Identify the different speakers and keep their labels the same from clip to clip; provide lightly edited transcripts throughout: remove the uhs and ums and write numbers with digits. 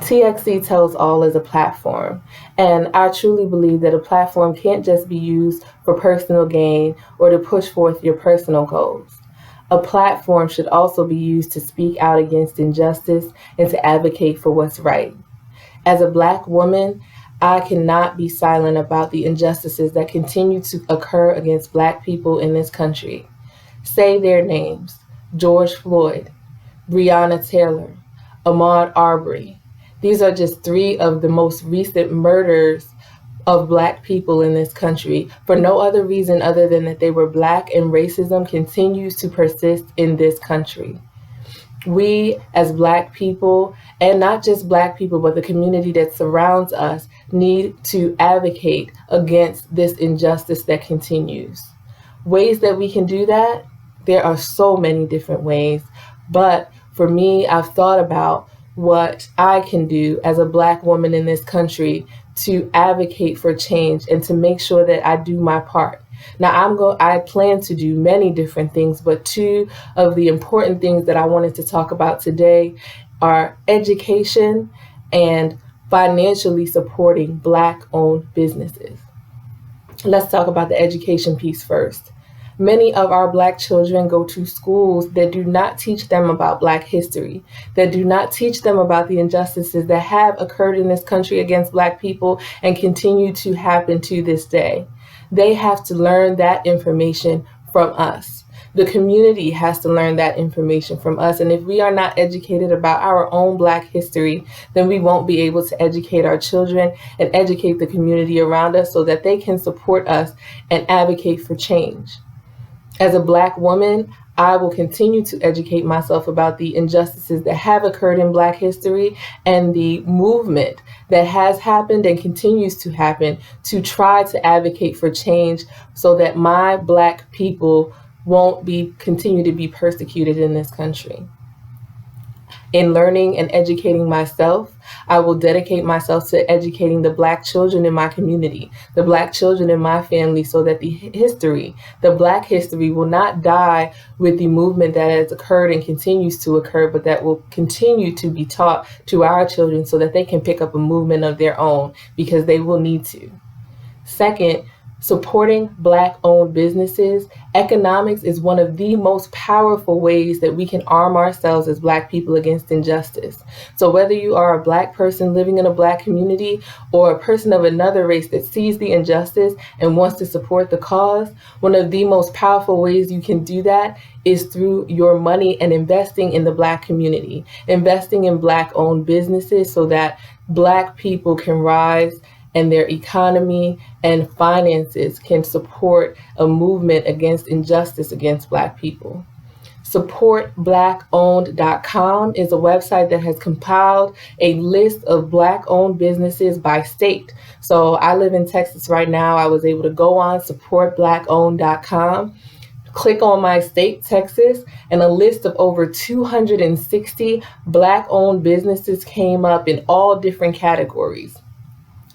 Speaker 1: TXC Tells All is a platform, and I truly believe that a platform can't just be used for personal gain or to push forth your personal goals. A platform should also be used to speak out against injustice and to advocate for what's right. As a Black woman, I cannot be silent about the injustices that continue to occur against Black people in this country. Say their names: George Floyd, Breonna Taylor, Ahmad Aubrey. These are just three of the most recent murders of Black people in this country for no other reason other than that they were Black, and racism continues to persist in this country. We as Black people, and not just Black people, but the community that surrounds us, need to advocate against this injustice that continues. Ways that we can do that, there are so many different ways, but for me, I've thought about what I can do as a Black woman in this country to advocate for change and to make sure that I do my part. Now, I plan to do many different things, but two of the important things that I wanted to talk about today are education and financially supporting Black-owned businesses. Let's talk about the education piece first. Many of our Black children go to schools that do not teach them about Black history, that do not teach them about the injustices that have occurred in this country against Black people and continue to happen to this day. They have to learn that information from us. The community has to learn that information from us. And if we are not educated about our own Black history, then we won't be able to educate our children and educate the community around us so that they can support us and advocate for change. As a Black woman, I will continue to educate myself about the injustices that have occurred in Black history and the movement that has happened and continues to happen to try to advocate for change so that my Black people won't continue to be persecuted in this country. In learning and educating myself, I will dedicate myself to educating the Black children in my community, the Black children in my family, so that the Black history will not die with the movement that has occurred and continues to occur, but that will continue to be taught to our children so that they can pick up a movement of their own, because they will need to. Second, supporting Black-owned businesses. Economics is one of the most powerful ways that we can arm ourselves as Black people against injustice. So whether you are a Black person living in a Black community or a person of another race that sees the injustice and wants to support the cause, one of the most powerful ways you can do that is through your money and investing in the Black community, investing in Black-owned businesses so that Black people can rise and their economy and finances can support a movement against injustice against Black people. SupportBlackOwned.com is a website that has compiled a list of Black-owned businesses by state. So I live in Texas right now. I was able to go on SupportBlackOwned.com, click on my state, Texas, and a list of over 260 Black-owned businesses came up in all different categories.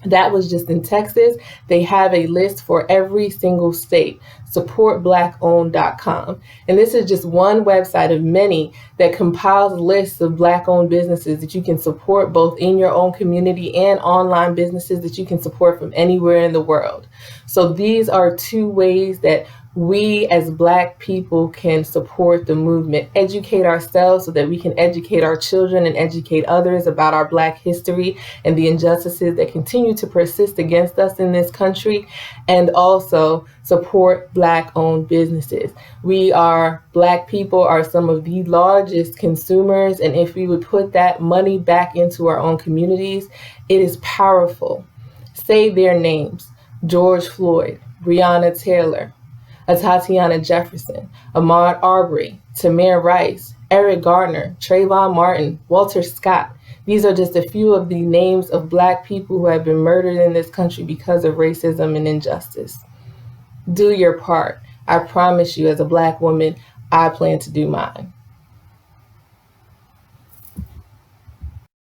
Speaker 1: That was just in Texas. They have a list for every single state, supportblackowned.com. And this is just one website of many that compiles lists of Black-owned businesses that you can support both in your own community and online businesses that you can support from anywhere in the world. So these are two ways that we as Black people can support the movement, educate ourselves so that we can educate our children and educate others about our Black history and the injustices that continue to persist against us in this country, and also support Black-owned businesses. Black people are some of the largest consumers, and if we would put that money back into our own communities, it is powerful. Say their names: George Floyd, Breonna Taylor, Tatiana Jefferson, Ahmad Aubrey, Tamir Rice, Eric Garner, Trayvon Martin, Walter Scott. These are just a few of the names of Black people who have been murdered in this country because of racism and injustice. Do your part. I promise you, as a Black woman, I plan to do mine.